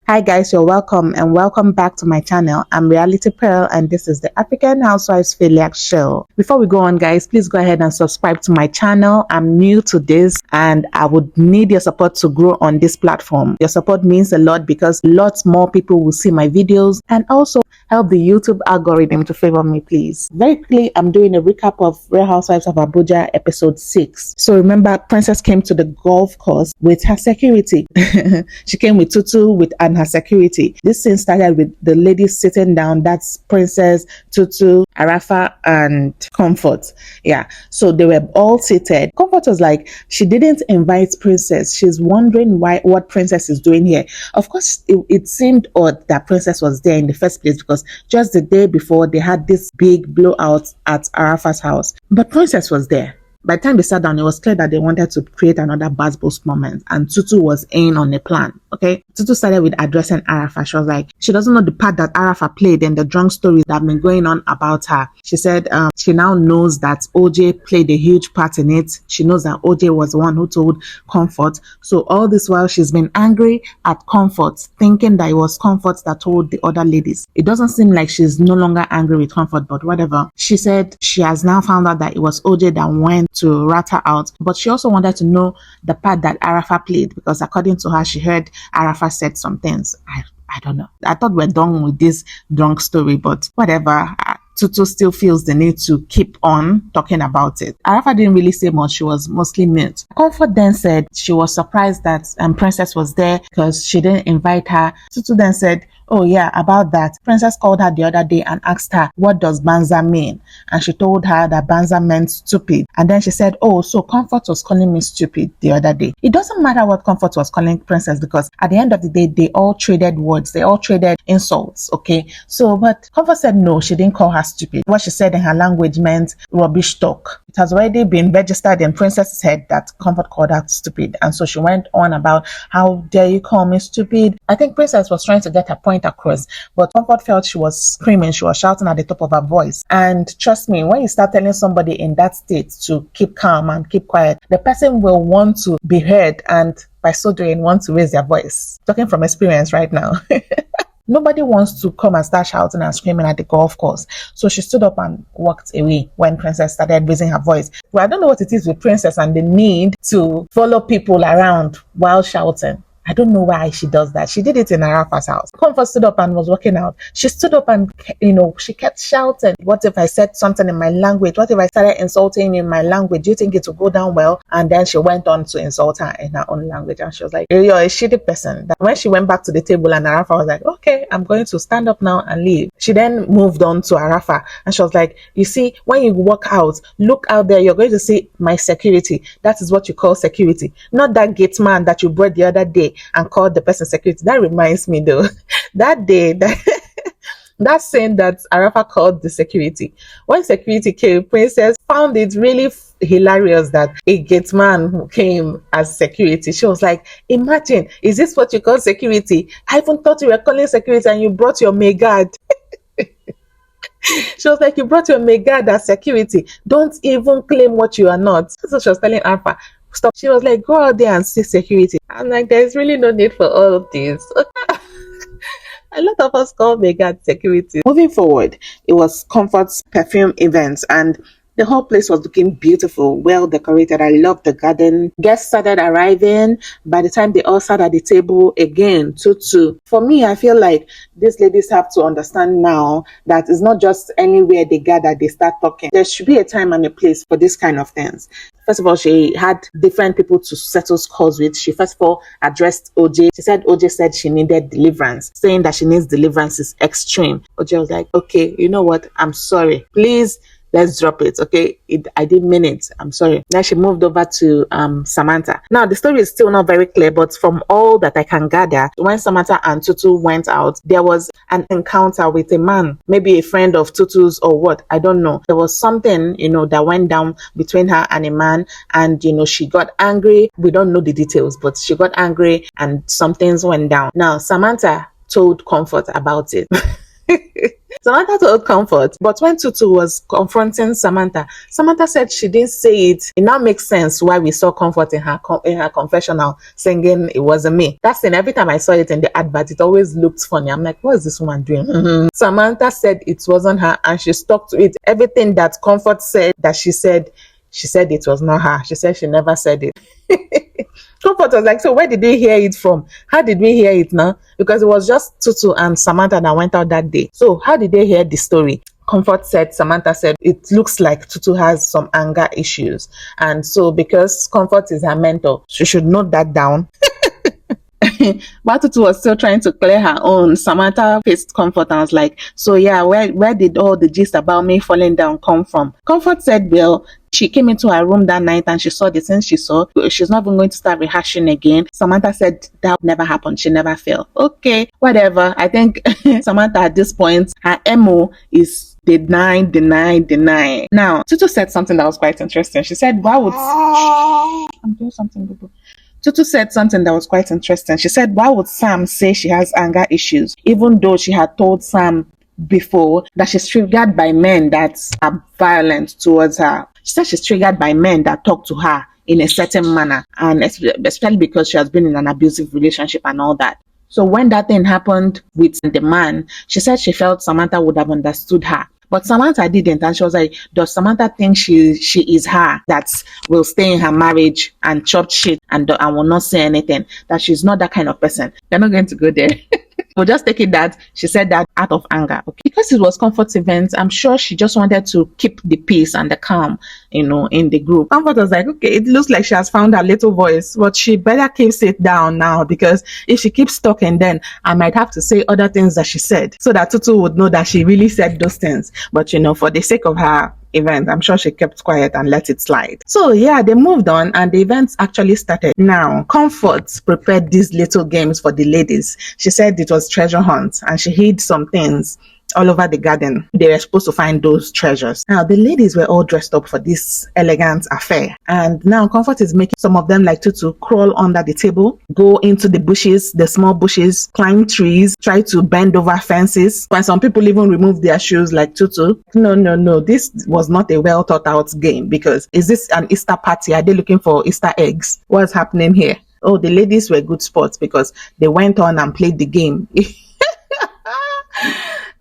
Hi guys, you're welcome and welcome back to my channel. I'm Reality Pearl and this is the African Housewives Failure Show. Before we go on guys, please go ahead and subscribe to my channel. I'm new to this and I would need your support to grow on this platform. Your support means a lot because lots more people will see my videos and also help the YouTube algorithm to favor me, please. Very quickly, I'm doing a recap of Real Housewives of Abuja episode 6. So remember, Princess came to the golf course with her security. She came with Tutu and her security. This scene started with the ladies sitting down. That's Princess, Tutu, Arafa, and Comfort. Yeah, so they were all seated. Comfort was like, she didn't invite Princess. She's wondering what Princess is doing here. Of course, it seemed odd that Princess was there in the first place because just the day before they had this big blowout at Arafa's house. But Princess was there. By the time they sat down, it was clear that they wanted to create another buzz boost moment, and Tutu was in on the plan. Okay, Tutu started with addressing Arafa. She was like, she doesn't know the part that Arafa played in the drunk stories that have been going on about her. She said she now knows that OJ played a huge part in it. She knows that OJ was the one who told Comfort. So all this while she's been angry at Comfort, thinking that it was Comfort that told the other ladies. It doesn't seem like she's no longer angry with Comfort, but whatever. She said she has now found out that it was OJ that went to rat her out, but she also wanted to know the part that Arafa played because according to her, she heard Arafa said some things. I don't know. I thought we're done with this drunk story, but whatever. Tutu still feels the need to keep on talking about it. Arafa didn't really say much. She was mostly mute. Comfort then said she was surprised that Princess was there because she didn't invite her. Tutu then said, oh yeah, about that. Princess called her the other day and asked her, what does Banza mean? And she told her that Banza meant stupid. And then she said, oh, so Comfort was calling me stupid the other day. It doesn't matter what Comfort was calling Princess because at the end of the day, they all traded words. They all traded insults, okay? So, but Comfort said no, she didn't call her stupid. What she said in her language meant rubbish talk. It has already been registered in Princess's head that Comfort called her stupid. And so she went on about, how dare you call me stupid? I think Princess was trying to get her point across, but Comfort felt she was screaming, she was shouting at the top of her voice. And trust me, when you start telling somebody in that state to keep calm and keep quiet, the person will want to be heard and by so doing want to raise their voice. Talking from experience right now. Nobody wants to come and start shouting and screaming at the golf course. So she stood up and walked away when Princess started raising her voice. Well, I don't know what it is with Princess and the need to follow people around while shouting. I don't know why she does that. She did it in Arafa's house. Comfort stood up and was walking out. She stood up and, she kept shouting, what if I said something in my language? What if I started insulting in my language? Do you think it will go down well? And then she went on to insult her in her own language. And she was like, you're a shitty person. That when she went back to the table and Arafa was like, okay, I'm going to stand up now and leave. She then moved on to Arafa and she was like, you see, when you walk out, look out there, you're going to see my security. That is what you call security. Not that gate man that you brought the other day and called the person security. That reminds me though, that day, that saying that Arafa called the security. When security came, Princess found it really hilarious that a gate man who came as security. She was like, imagine, is this what you call security? I even thought you were calling security and you brought your maid. She was like, you brought your maid as security. Don't even claim what you are not. So she was telling Arafa, stop. She was like, go out there and see security. I'm like, there's really no need for all of this. A lot of us call mega security. Moving forward, it was Comfort's perfume events and the whole place was looking beautiful, well decorated. I loved the garden. Guests started arriving. By the time they all sat at the table again, Tutu. For me, I feel like these ladies have to understand now that it's not just anywhere they gather, they start talking. There should be a time and a place for this kind of things. First of all, she had different people to settle scores with. She first of all addressed OJ. She said OJ said she needed deliverance. Saying that she needs deliverance is extreme. OJ was like, okay, you know what? I'm sorry. Please, let's drop it, okay? I didn't mean it. I'm sorry. Then she moved over to Samantha. Now, the story is still not very clear, but from all that I can gather, when Samantha and Tutu went out, there was an encounter with a man, maybe a friend of Tutu's or what, I don't know. There was something, that went down between her and a man, and, she got angry. We don't know the details, but she got angry and some things went down. Now, Samantha told Comfort about it. Samantha told Comfort, but when Tutu was confronting Samantha, Samantha said she didn't say it. It now makes sense why we saw Comfort in her confessional singing "It Wasn't Me." That scene, every time I saw it in the advert, it always looked funny. I'm like, what is this woman doing? Samantha said it wasn't her, and she stuck to it. Everything that Comfort said that she said it was not her. She said she never said it. Comfort was like, so where did we hear it from? How did we hear it now? Because it was just Tutu and Samantha that went out that day. So how did they hear the story? Samantha said, it looks like Tutu has some anger issues. And so because Comfort is her mentor, she should note that down. But Tutu was still trying to clear her own. Samantha faced Comfort and was like, so yeah, where did all the gist about me falling down come from? Comfort said, well, she came into her room that night and she saw the things she saw. She's not even going to start rehashing again. Samantha said that never happened. She never fell. Okay, whatever. I think Samantha at this point, her MO is deny. Now, Tutu said something that was quite interesting. She said, why would... I'm doing something, boo-boo. Tutu said something that was quite interesting. She said, why would Sam say she has anger issues, even though she had told Sam before that she's triggered by men that are violent towards her? She said she's triggered by men that talk to her in a certain manner, and especially because she has been in an abusive relationship and all that. So when that thing happened with the man, she said she felt Samantha would have understood her. But Samantha didn't, and she was like, does Samantha think she is her that will stay in her marriage and chop shit and will not say anything? That she's not that kind of person. You're not going to go there. We'll just take it that she said that out of anger. Okay. Because it was Comfort's event, I'm sure she just wanted to keep the peace and the calm, in the group. Comfort was like, okay, it looks like she has found her little voice, but she better keeps it down now, because if she keeps talking, then I might have to say other things that she said, so that Tutu would know that she really said those things. But for the sake of her event, I'm sure she kept quiet and let it slide. So yeah, they moved on and the event actually started. Now, Comfort prepared these little games for the ladies. She said it was treasure hunt and she hid some things all over the garden. They were supposed to find those treasures. Now, the ladies were all dressed up for this elegant affair. And now Comfort is making some of them, like Tutu, crawl under the table, go into the bushes, the small bushes, climb trees, try to bend over fences. And some people even remove their shoes like Tutu. No. This was not a well thought out game, because is this an Easter party? Are they looking for Easter eggs? What's happening here? Oh, the ladies were good sports because they went on and played the game.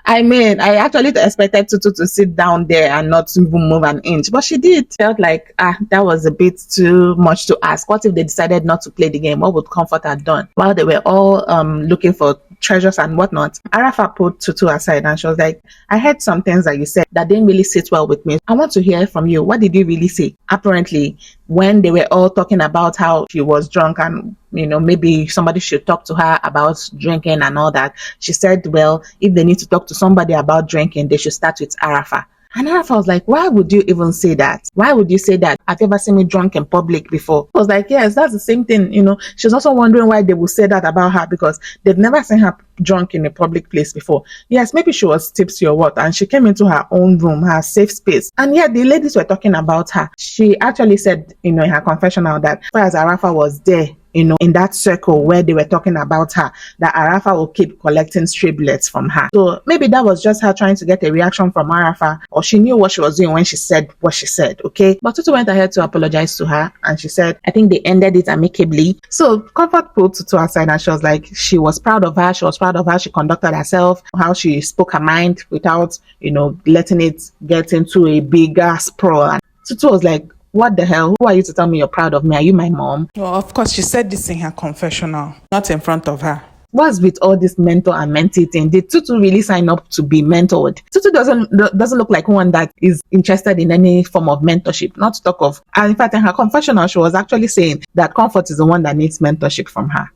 I mean, I actually expected Tutu to sit down there and not even move an inch, but she did. Felt like, that was a bit too much to ask. What if they decided not to play the game? What would Comfort have done? While they were all looking for treasures and whatnot, Arafa put Tutu aside and she was like, I heard some things that you said that didn't really sit well with me. I want to hear from you. What did you really say? Apparently, when they were all talking about how she was drunk and maybe somebody should talk to her about drinking and all that, she said, well, if they need to talk to somebody about drinking, they should start with Arafa. And Arafa was like, why would you even say that? Why would you say that? Have you ever seen me drunk in public before? I was like, yes, that's the same thing. She's also wondering why they would say that about her, because they've never seen her drunk in a public place before. Yes, maybe she was tipsy or what, and she came into her own room, her safe space, and yet the ladies were talking about her. She actually said, in her confessional, that as far as Arafa was there, in that circle where they were talking about her, that Arafa will keep collecting stray bullets from her. So maybe that was just her trying to get a reaction from Arafa, or she knew what she was doing when she said what she said, okay? But Tutu went ahead to apologize to her, and she said, I think they ended it amicably. So Comfort pulled Tutu aside and she was like, she was proud of her. She was proud of how she conducted herself, how she spoke her mind without, letting it get into a bigger sprawl. And Tutu was like, what the hell? Who are you to tell me you're proud of me? Are you my mom? Well, of course, she said this in her confessional, not in front of her. What's with all this mentor and mentee thing? Did Tutu really sign up to be mentored? Tutu doesn't look like one that is interested in any form of mentorship, not to talk of. And in fact, in her confessional, she was actually saying that Comfort is the one that needs mentorship from her.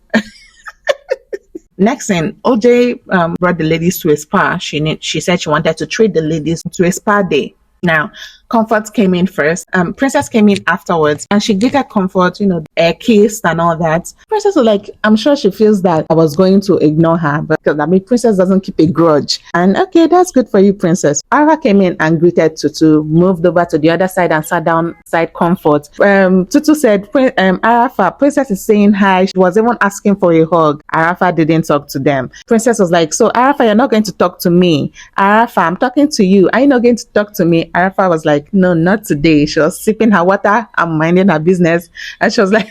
Next thing, OJ brought the ladies to a spa. She said she wanted to treat the ladies to a spa day. Now, Comfort came in first. Princess came in afterwards, and she greeted Comfort, kissed and all that. Princess was like, I'm sure she feels that I was going to ignore her, but because I mean, Princess doesn't keep a grudge. And okay, that's good for you, Princess. Ara came in and greeted Tutu, moved over to the other side and sat down beside Comfort. Tutu said, Arafa, Princess is saying hi. She was even asking for a hug. Arafa didn't talk to them. Princess was like, so Arafa, you're not going to talk to me. Arafa, I'm talking to you. Are you not going to talk to me? Arafa was like, no, not today. She was sipping her water and minding her business. And she was like,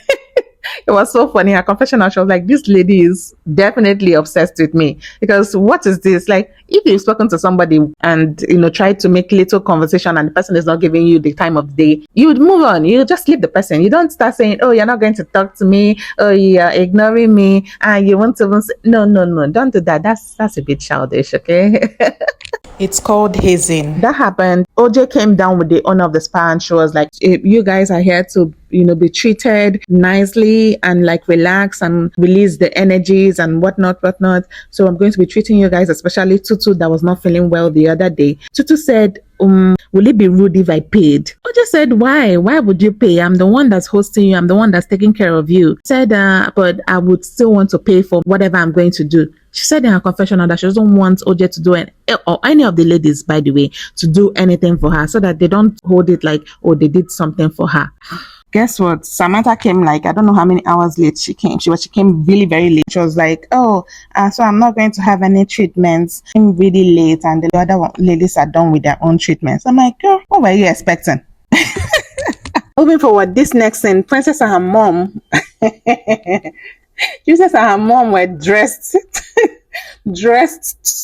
it was so funny. Her confessional, she was like, this lady is definitely obsessed with me. Because what is this? Like, if you've spoken to somebody and, try to make little conversation and the person is not giving you the time of day, you would move on. You just leave the person. You don't start saying, oh, you're not going to talk to me. Oh, you're ignoring me. And you won't even say, no. Don't do that. That's a bit childish, okay? It's called hazing. That happened. OJ came down with the owner of the spa and she was like, you guys are here to, be treated nicely and like relax and release the energies and whatnot. So I'm going to be treating you guys, especially Tutu that was not feeling well the other day. Tutu said, will it be rude if I paid? OJ said, why? Why would you pay? I'm the one that's hosting you. I'm the one that's taking care of you. Said, but I would still want to pay for whatever I'm going to do. She said in her confessional that she doesn't want OJ to do or any of the ladies, by the way, to do anything for her so that they don't hold it like, oh, they did something for her. Guess what? Samantha came like, I don't know how many hours late she came. She came really very late. She was like, so I'm not going to have any treatments. I'm really late and the other ladies are done with their own treatments. I'm like, girl, what were you expecting? Moving forward, this next scene, Princess and her mom Princess and her mom were dressed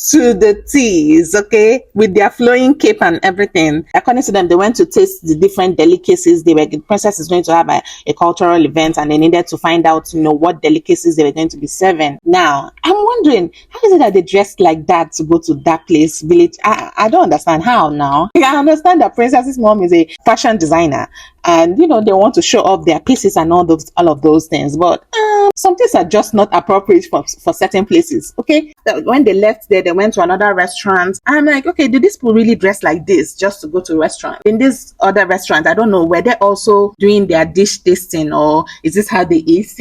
to the T's, okay, with their flowing cape and everything. According to them, they went to taste the different delicacies. The princess is going to have a cultural event, and they needed to find out, what delicacies they were going to be serving. Now, I'm wondering, how is it that they dressed like that to go to that place, village? I don't understand how now. I understand that princess's mom is a fashion designer, and they want to show off their pieces and all of those things, but some things are just not appropriate for certain places. Okay, when they left there, they went to another restaurant. I'm like, okay, did these people really dress like this just to go to a restaurant? In this other restaurant, I don't know, were they also doing their dish tasting, or is this how they eat?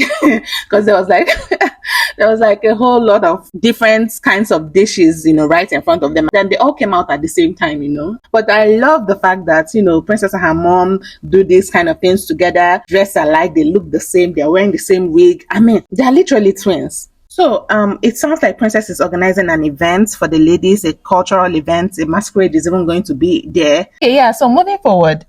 Because there was like a whole lot of different kinds of dishes, right in front of them. Then they all came out at the same time, But I love the fact that, Princess and her mom do these kind of things together, dress alike, they look the same, they're wearing the same wig. I mean, they're literally twins. So it sounds like Princess is organizing an event for the ladies, a cultural event. A masquerade is even going to be there. Okay, yeah, so moving forward,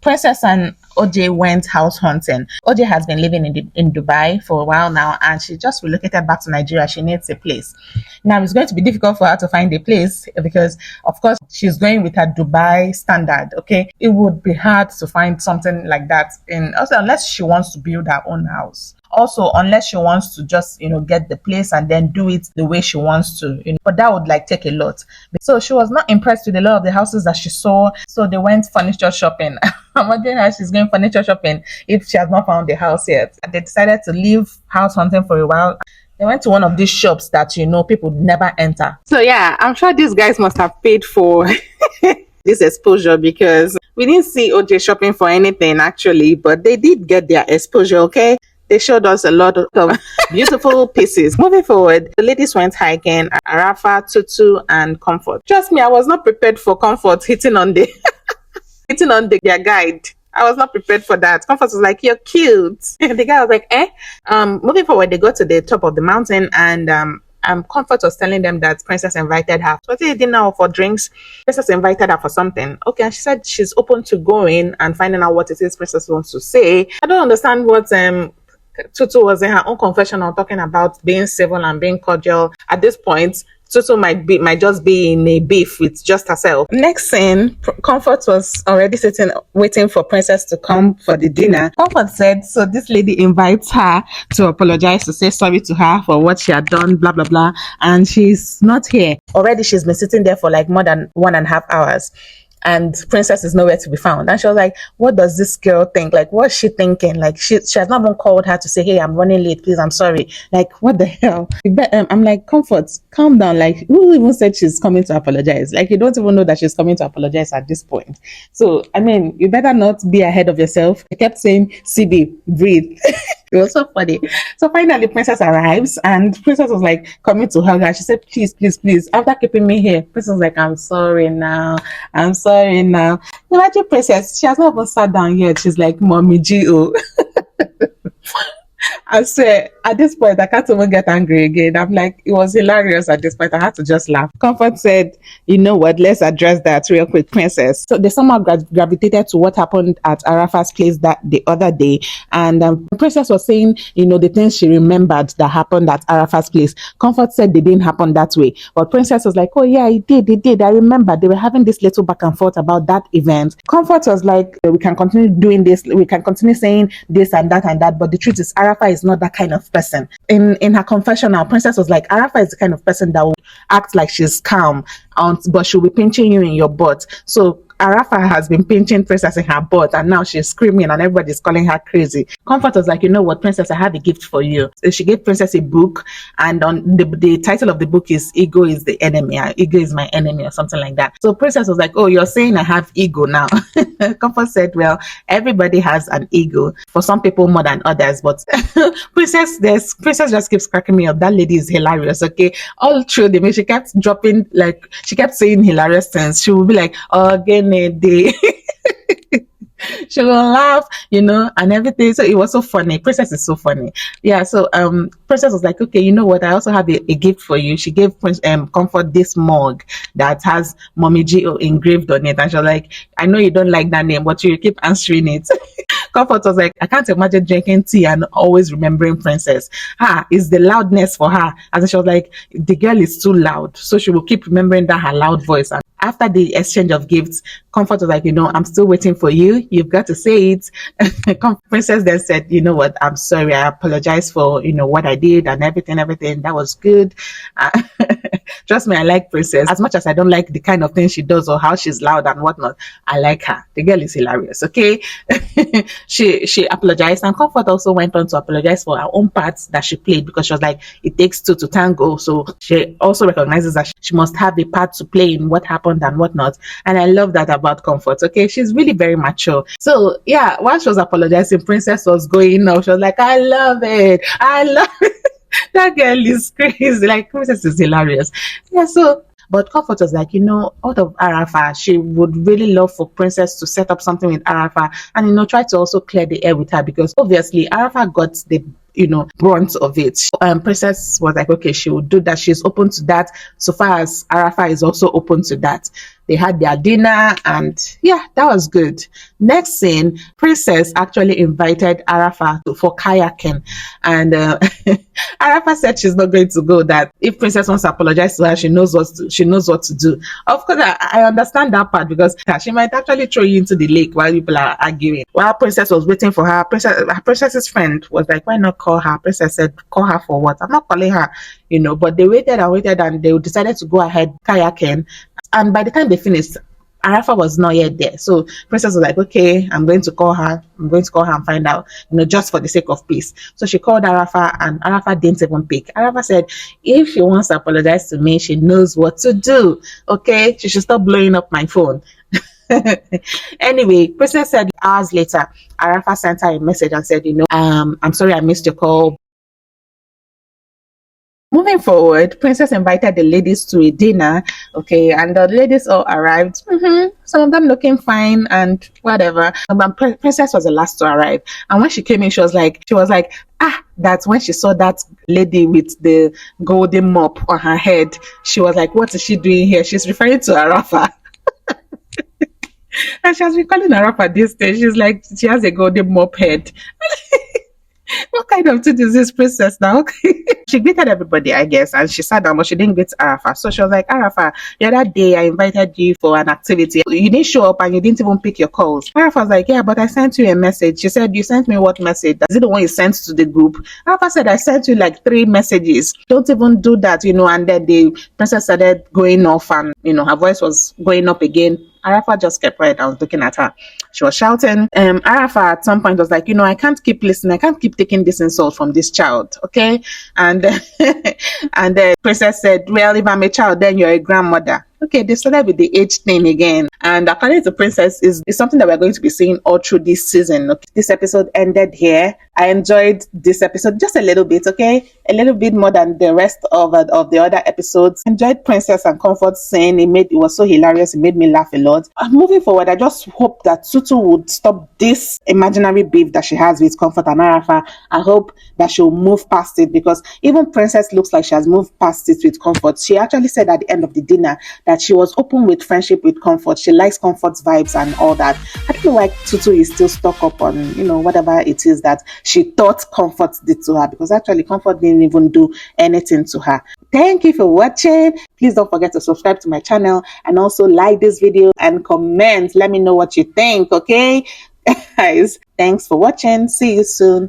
Princess and OJ went house hunting. OJ has been living in Dubai for a while now, and she just relocated back to Nigeria. She needs a place. Now, it's going to be difficult for her to find a place because, of course, she's going with her Dubai standard, okay? It would be hard to find something like that, also unless she wants to build her own house. Also, unless she wants to just, get the place and then do it the way she wants to, but that would take a lot. So she was not impressed with a lot of the houses that she saw. So they went furniture shopping. I'm wondering how she's going furniture shopping if she has not found the house yet. They decided to leave house hunting for a while. They went to one of these shops that, people never enter. So yeah, I'm sure these guys must have paid for this exposure because we didn't see OJ shopping for anything actually, but they did get their exposure, okay? They showed us a lot of beautiful pieces. Moving forward, the ladies went hiking, Arafa, Tutu, and Comfort. Trust me, I was not prepared for Comfort hitting on their guide. I was not prepared for that. Comfort was like, you're cute. The guy was like, Moving forward, they got to the top of the mountain and Comfort was telling them that Princess invited her for dinner or for drinks. Princess invited her for something. Okay, and she said she's open to going and finding out what it is Princess wants to say. I don't understand what Tutu was in her own confessional talking about being civil and being cordial. At this point, Tutu might just be in a beef with just herself. Next scene, Comfort was already sitting waiting for Princess to come for the dinner. Comfort said, so this lady invites her to apologize, to say sorry to her for what she had done, blah, blah, blah. And she's not here. Already she's been sitting there for more than 1.5 hours. and Princess is nowhere to be found. And she was like, what does this girl think? Like, what's she thinking? Like, she has not even called her to say, hey, I'm running late, please, I'm sorry. Like, what the hell? I'm like, Comfort, calm down. Like, who even said she's coming to apologize? Like, you don't even know that she's coming to apologize at this point. So, I mean, you better not be ahead of yourself. I kept saying, CB, breathe. It was so funny. So finally, Princess arrives, and Princess was like coming to hug her. She said, please, please, please, after keeping me here. Princess was like, I'm sorry now. I'm sorry now. Imagine Princess, she has not even sat down yet. She's like, Mommy G.O. I swear, at this point, I can't even get angry again. I'm like, it was hilarious at this point. I had to just laugh. Comfort said, you know what, let's address that real quick, Princess. So they somehow gravitated to what happened at Arafa's place that the other day. And Princess was saying, you know, the things she remembered that happened at Arafa's place. Comfort said they didn't happen that way. But Princess was like, oh yeah, it did. I remember they were having this little back and forth about that event. Comfort was like, we can continue doing this. We can continue saying this and that and that. But the truth is, Arafa is not that kind of person. In her confessional, Princess was like, Arafa is the kind of person that will act like she's calm, but she'll be pinching you in your butt. So Arafa has been pinching Princess in her butt, and now she's screaming and everybody's calling her crazy. Comfort was like, you know what, Princess, I have a gift for you. So she gave Princess a book, and on the title of the book is Ego is the Enemy. Ego is my enemy, or something like that. So Princess was like, oh, you're saying I have ego now. Comfort said, well, everybody has an ego. For some people more than others, but Princess just keeps cracking me up. That lady is hilarious, okay? All through the movie, she kept dropping, like, she kept saying hilarious things. She would be like, again a day. She will laugh, you know, and everything. So it was so funny. Princess is so funny. Yeah. So Princess was like, okay, you know what? I also have a gift for you. She gave Comfort this mug that has Mommy G.O. engraved on it, and she was like, I know you don't like that name, but you keep answering it. Comfort was like, I can't imagine drinking tea and always remembering Princess. It's the loudness for her. And she was like, the girl is too loud, so she will keep remembering that her loud voice. And after the exchange of gifts, Comfort was like, you know, I'm still waiting for you. You've got to say it. Princess then said, you know what, I'm sorry. I apologize for, you know, what I did and everything. That was good. Trust me, I like Princess. As much as I don't like the kind of things she does or how she's loud and whatnot, I like her. The girl is hilarious, okay? She apologized, and Comfort also went on to apologize for her own parts that she played, because she was like, it takes two to tango. So she also recognizes that she must have a part to play in what happened and whatnot. And I love that about Comfort, okay? She's really very mature. So yeah, while she was apologizing, Princess was going off. She was like, I love it. That girl is crazy. Like, Princess is hilarious. Yeah, so but Comfort was like, you know, out of Arafa, she would really love for Princess to set up something with Arafa and, you know, try to also clear the air with her, because obviously Arafa got the, you know, brunt of it. Princess was like, okay, she would do that. She's open to that, so far as Arafa is also open to that. They had their dinner, and yeah, that was good. Next scene, Princess actually invited Arafa for kayaking, and Arafa said she's not going to go. That if Princess wants to apologize to her, she knows what to do. Of course, I understand that part, because she might actually throw you into the lake while people are arguing. While Princess was waiting for her, Princess's friend was like, why not call her? Princess said, call her for what? I'm not calling her, you know. But they waited and waited, and they decided to go ahead kayaking. And by the time they finished, Arafa was not yet there. So Princess was like, okay, I'm going to call her and find out, you know, just for the sake of peace. So she called Arafa, and Arafa didn't even pick. Arafa said, if she wants to apologize to me, she knows what to do. Okay, she should stop blowing up my phone. Anyway, Princess said hours later, Arafa sent her a message and said, you know, I'm sorry I missed your call. Moving forward, Princess invited the ladies to a dinner, okay, and the ladies all arrived. Some of them looking fine and whatever. But Princess was the last to arrive, and when she came in, she was like, that's when she saw that lady with the golden mop on her head. She was like, what is she doing here? She's referring to Arafa. And she has been calling Arafa this day. She's like, she has a golden mop head. What kind of thing is this, princess, now? Okay. She greeted everybody, I guess, and she sat down, but she didn't greet Arafa. So she was like, Arafa, the other day I invited you for an activity. You didn't show up and you didn't even pick your calls. Arafa was like, yeah, but I sent you a message. She said, you sent me what message? Is it the one you sent to the group? Arafa said, I sent you like 3 messages. Don't even do that, and then the princess started going off and, her voice was going up again. Arafa just kept quiet. I was looking at her. She was shouting. Arafa at some point was like, I can't keep listening. I can't keep taking this insult from this child. Okay. And and the princess said, well, if I'm a child, then you're a grandmother. Okay, they started with the age thing again. And according to Princess, is something that we're going to be seeing all through this season. Okay? This episode ended here. I enjoyed this episode just a little bit, okay? A little bit more than the rest of the other episodes. Enjoyed Princess and Comfort saying it was so hilarious. It made me laugh a lot. Moving forward, I just hope that Tutu would stop this imaginary beef that she has with Comfort and Arafa. I hope that she'll move past it, because even Princess looks like she has moved past it with Comfort. She actually said at the end of the dinner that she was open with friendship with Comfort. She likes Comfort's vibes and all that. I don't know why Tutu is still stuck up on, whatever it is that she thought Comfort did to her, because actually Comfort didn't even do anything to her. Thank you for watching. Please don't forget to subscribe to my channel and also like this video and comment. Let me know what you think, okay? Guys, thanks for watching. See you soon.